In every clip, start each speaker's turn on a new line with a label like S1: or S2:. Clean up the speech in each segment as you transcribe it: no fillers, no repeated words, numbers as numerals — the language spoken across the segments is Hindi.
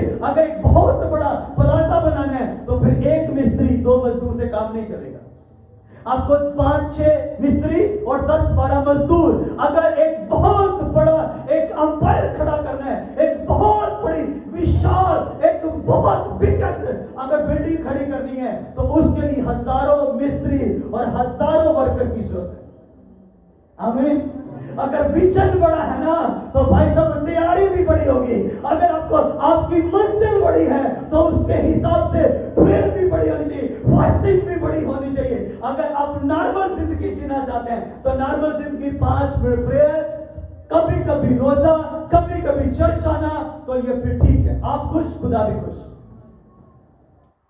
S1: अगर एक बहुत बड़ा प्लाजा बनाना है तो फिर एक मिस्त्री 2 मजदूर से काम नहीं चलेगा। आपको 5-6 मिस्त्री और 10-12 मजदूर। अगर एक बहुत बड़ा एक अंपायर खड़ा करना है, एक बहुत बड़ी विशाल एक बहुत बिगेस्ट अगर बिल्डिंग खड़ी करनी है तो उसके लिए हजारों मिस्त्री और हजारों वर्कर की जरूरत है। आमीन। अगर विजन बड़ा है ना तो भाई साहब तैयारी भी बड़ी होगी। अगर आपको आपकी मंजिल बड़ी है तो उसके हिसाब से प्रेयर भी बड़ी होनी चाहिए, फास्टिंग भी बड़ी होनी चाहिए। अगर आप नॉर्मल जिंदगी जीना चाहते हैं तो नॉर्मल जिंदगी 5 मिनट प्रेयर, कभी कभी रोजा, कभी कभी चर्च आना, तो ये फिर ठीक है। आप खुश, खुदा भी खुश,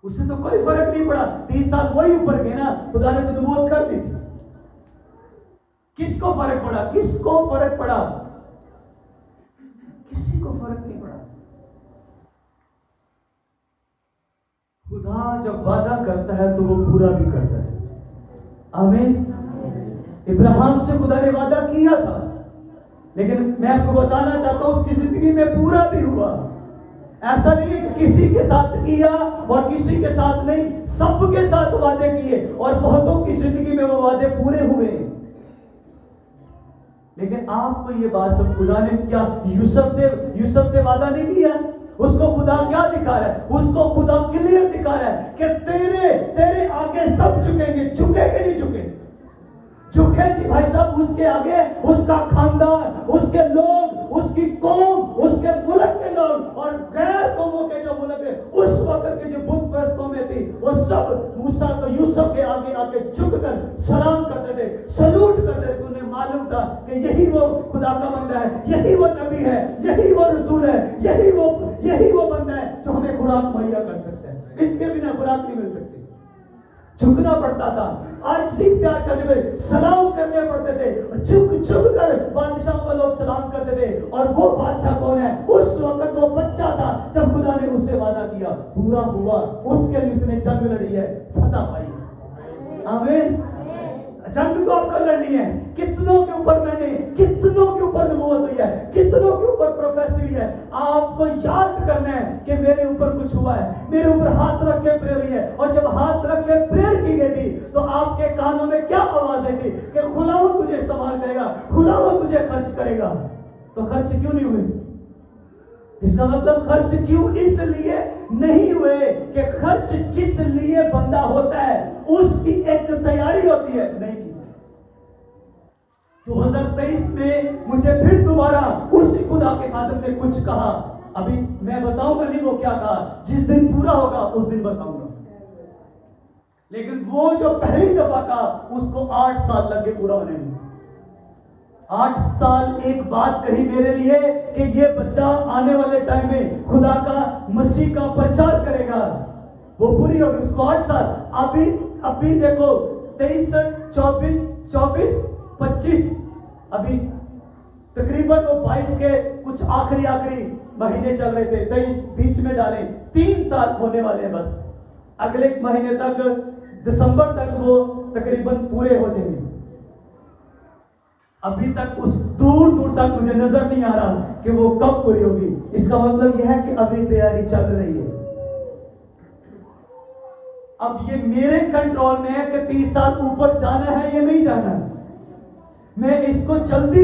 S1: उससे तो कोई फर्क नहीं पड़ा। 30 साल वही ऊपर गए ना, खुदा ने तो नबूवत कर दी थी। किसको फर्क पड़ा? किसको फर्क पड़ा? किसी को फर्क नहीं पड़ा। खुदा जब वादा करता है तो वो पूरा भी करता है। आमीन। इब्राहिम से खुदा ने वादा किया था, लेकिन मैं आपको बताना चाहता हूं उसकी जिंदगी में पूरा भी हुआ। ऐसा नहीं है कि किसी के साथ किया और किसी के साथ नहीं, सबके साथ वादे किए और बहुतों की जिंदगी में वो वादे पूरे हुए। लेकिन आपको ये बात सब, खुदा ने क्या यूसुफ से वादा नहीं किया? उसको खुदा क्या दिखा रहा है? उसको खुदा क्लियर दिखा रहा है कि तेरे आगे सब झुकेंगे। झुके कि नहीं झुके? झुके जी भाई साहब। उसके आगे उसका खानदान, उसके लोग, उसकी कौम, उसके मुल्क के लोग और गैर कौमों के जो मुल्क है, उस वक्त के जो बुत परस्त कौमें थी, वो सब मूसा को यूसुफ के आगे आके झुककर सलाम करते थे, सलूट करते थे। उन्हें मालूम था कि यही वो खुदा का बंदा है, यही वो नबी है, यही वो रसूल है, यही वो बंदा है जो हमें खुराक मुहैया कर सकता है। इसके बिना खुराक नहीं मिल सकती। झुकना पड़ता था। आज सीख तैयार करने में सलाम करने पड़ते थे। झुक कर बादशाह को लोग सलाम करते थे। और वो बादशाह कौन है? उस वक्त वो बच्चा था जब खुदा ने उससे वादा किया, पूरा हुआ। उसके लिए उसने जंग लड़ी है, फतह पाई है। आमीन। जंग तो आपको लड़नी है। कितनों के ऊपर नबूवत हुई है, कितनों के ऊपर प्रोफेसी हुई है। आपको याद करना है कि मेरे ऊपर कुछ हुआ है, मेरे ऊपर हाथ रख के प्रेयर हुई है। और जब हाथ रख के प्रेयर की गई थी तो आपके कानों में क्या आवाज आई थी कि खुदा तुझे इस्तेमाल करेगा, खुदा तुझे खर्च करेगा। तो खर्च क्यों नहीं हुए? इसका मतलब खर्च क्यों इसलिए नहीं हुए कि खर्च जिस लिए बंदा होता है उसकी एक तैयारी होती है। नहीं की। 2023 में मुझे फिर दोबारा उसी खुदा के खादिम ने कुछ कहा। अभी मैं बताऊंगा नहीं वो क्या कहा, जिस दिन पूरा होगा उस दिन बताऊंगा। लेकिन वो जो पहली दफा कहा उसको 8 साल लगे पूरा होने में। 8 साल एक बात कही मेरे लिए कि ये बच्चा आने वाले टाइम में खुदा का, मसीह का प्रचार करेगा, वो पूरी होगी। उसको 8 साल। अभी देखो 23, 24, 25, अभी तकरीबन वो 22 के कुछ आखिरी महीने चल रहे थे, 23 बीच में डाले, 3 साल होने वाले हैं बस। अगले महीने तक, दिसंबर तक वो तकरीबन पूरे हो जाएंगे। अभी तक उस दूर तक मुझे नजर नहीं आ रहा कि वो कब पूरी होगी। इसका मतलब यह है कि अभी तैयारी चल रही है। अब ये मेरे कंट्रोल में है कि 30 साल ऊपर जाना है या नहीं जाना है। मैं इसको जल्दी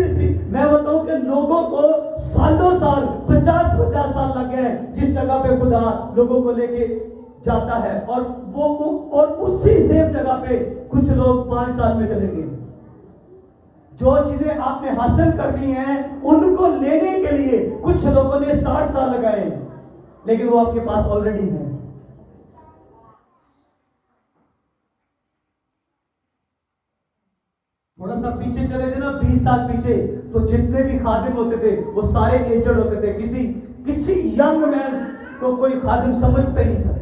S1: मैं बताऊं कि लोगों को सालों साल 50 साल लग गए जिस जगह पे खुदा लोगों को लेके जाता है, और उसी सेम जगह पे कुछ लोग 5 साल में चलेंगे। जो चीजें आपने हासिल करनी है उनको लेने के लिए कुछ लोगों ने 60 साल लगाए, लेकिन वो आपके पास ऑलरेडी है। थोड़ा सा पीछे चले थे ना, 20 साल पीछे, तो जितने भी खादिम होते थे वो सारे एजड होते थे। किसी यंग मैन को कोई खादिम समझता ही नहीं था।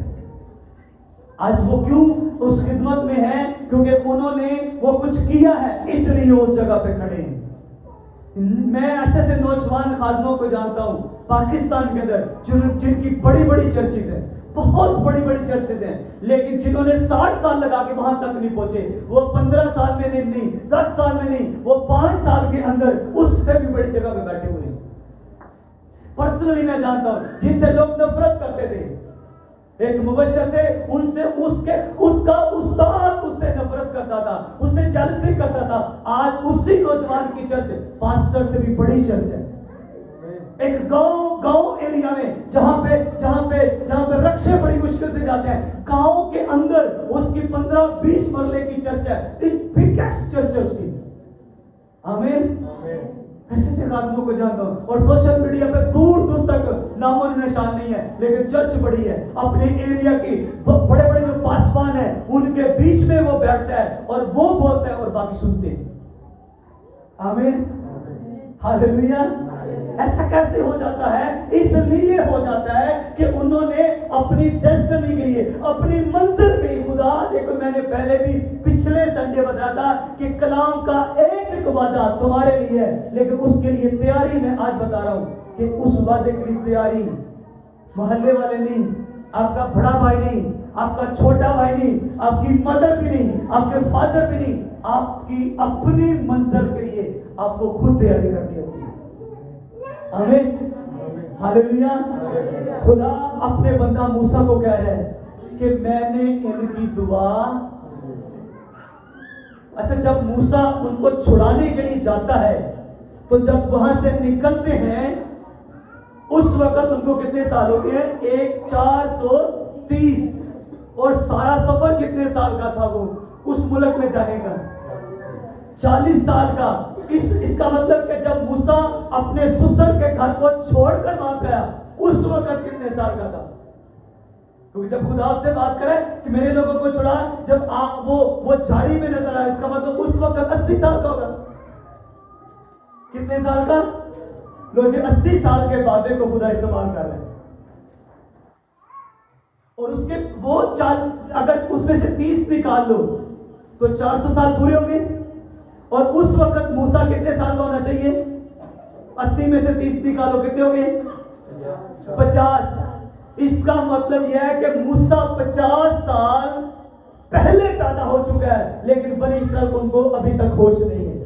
S1: आज वो क्यों उस खिदमत में है? क्योंकि उन्होंने वो कुछ किया है, इसलिए उस जगह पे खड़े हैं। मैं ऐसे नौजवान खादिमों को जानता हूं पाकिस्तान के अंदर जिनकी बड़ी बड़ी चर्चेज हैं, बहुत बड़ी बड़ी चर्चेज हैं, लेकिन जिन्होंने 60 साल लगा के वहां तक नहीं पहुंचे। वो 15 साल में नहीं, 10 साल में नहीं, वो 5 साल के अंदर उससे भी बड़ी जगह पे बैठे हुए हैं। पर्सनली मैं जानता हूं जिनसे लोग नफरत एक मुबश्शिर थे, उनसे उसका उस्ताद उससे नफरत करता था, उससे जेलसी करता था। आज उसी नौजवान की चर्च पास्टर से भी बड़ी चर्च है। एक गांव एरिया में जहां पे रक्षे बड़ी मुश्किल से जाते हैं, गांव के अंदर उसकी 15-20 मरले की चर्च है, बिगेस्ट चर्च है उसकी। आमीन। ऐसे आदमियों को जानता हूं, और सोशल मीडिया पे दूर दूर तक नामो निशान नहीं है, लेकिन चर्च बड़ी है। अपने एरिया की बड़े बड़े जो पासवान है उनके बीच में वो बैठता है और वो बोलता है और बाकी सुनते हैं। आमीन, हालेलुया। ऐसा कैसे हो जाता है? इसलिए हो जाता है कि उन्होंने अपनी डेस्टिनी के लिए, अपनी मंजिल के लिए, खुदा देखो, मैंने पहले भी पिछले संडे बताया था कि कलाम का एक वादा तुम्हारे लिए है, लेकिन उसके लिए तैयारी मैं आज बता रहा हूं कि उस वादे के लिए तैयारी मोहल्ले वाले नहीं, आपका बड़ा भाई नहीं, आपका छोटा भाई नहीं, आपकी मदर भी नहीं, आपके फादर भी नहीं, आपकी अपनी मंजिल के लिए आपको खुद तैयारी करनी होती है। आमीन, हालेलुया। खुदा अपने बंदा मूसा को कह रहे हैं कि मैंने इनकी दुआ। अच्छा, जब मूसा उनको छुड़ाने के लिए जाता है तो जब वहां से निकलते हैं उस वक्त उनको कितने साल हो गए? 430। और सारा सफर कितने साल का था? वो उस मुल्क में जाने का 40 साल का। इसका मतलब कि जब मूसा अपने ससुर के घर को छोड़कर वहां गया उस वक्त कितने साल का था? क्योंकि जब खुदा से बात करे कि मेरे लोगों को छुड़ा, जब आप वो झाड़ी में नजर आया, इसका मतलब उस वक्त 80 साल का होगा। कितने साल का? लोग 80 साल के बाबे को खुदा इस्तेमाल कर रहे हैं। और उसके वो अगर उसमें से 30 निकाल लो तो 400 साल पूरे होंगे। और उस वक्त मूसा कितने साल का होना चाहिए? 80 में से 30 निकालो, कितने हो गए? 50। इसका मतलब यह है कि मूसा 50 साल पहले पैदा हो चुका है, लेकिन बनी इस्राएल उनको अभी तक होश नहीं है।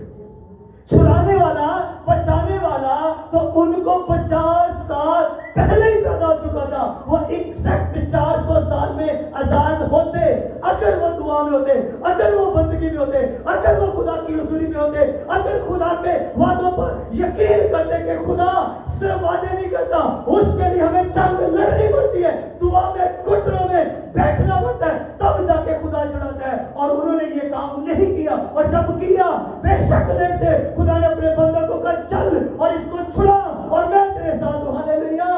S1: छुड़ाने वाला, बचाने वाला तो उनको 50 साल पहले ही पैदा हो चुका था। वो एग्जैक्ट 400 साल में आजाद होते, अगर वो दुआ में होते, अगर वो बंदगी में होते, अगर वो खुदा की हुजूरी में होते, अगर खुदा के वादों पर यकीन करते कि खुदा सिर्फ वादे नहीं करता, उसके लिए हमें जंग लड़नी पड़ती है, दुआ में घुटनों में बैठना पड़ता है, तब जाके खुदा छुड़ाता है। और उन्होंने ये काम नहीं किया, और जब किया बेशक देखते खुदा ने अपने बंदे को कहा चल और इसको छुड़ा और मैं तेरे साथ हूं। हालेलुया।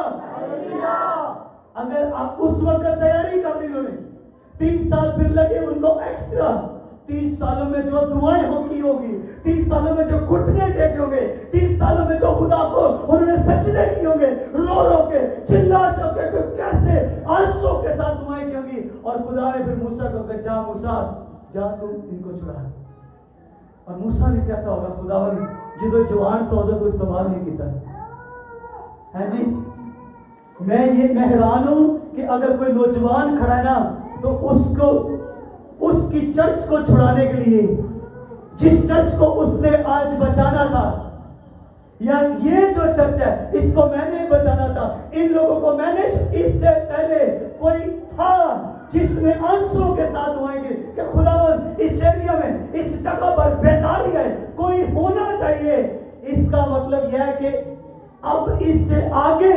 S1: अगर आप उस वक्त तैयारी कर ली, उन्होंने 30 साल फिर लगे उनको एक्स्ट्रा। 30 सालों में जो दुआएं होगी, 30 सालों में जो घुटने टेके होंगे, 30 सालों में जो खुदा को उन्होंने सजदे किए होंगे, रो के चिल्ला के कैसे आंसू के साथ दुआएं की होंगी। और खुदा ने फिर मूसा को कहा जा मूसा, जा तू इनको छुड़ा। और मूसा ने क्या कहा होगा? खुदावन ये तो जवान सौदा को इस्तेमाल नहीं किया है जी। मैं हैरान हूं कि अगर कोई नौजवान खड़ा है ना, तो उसको उसकी चर्च को छुड़ाने के लिए, जिस चर्च को उसने आज बचाना था, या ये जो चर्च है इसको मैंने बचाना था, इन लोगों को मैंने, इससे पहले कोई था जिसने आंसू के साथ दुआएंगे कि खुदावंद इस एरिया में, इस जगह पर बेदारी है, कोई होना चाहिए। इसका मतलब यह है कि अब इससे आगे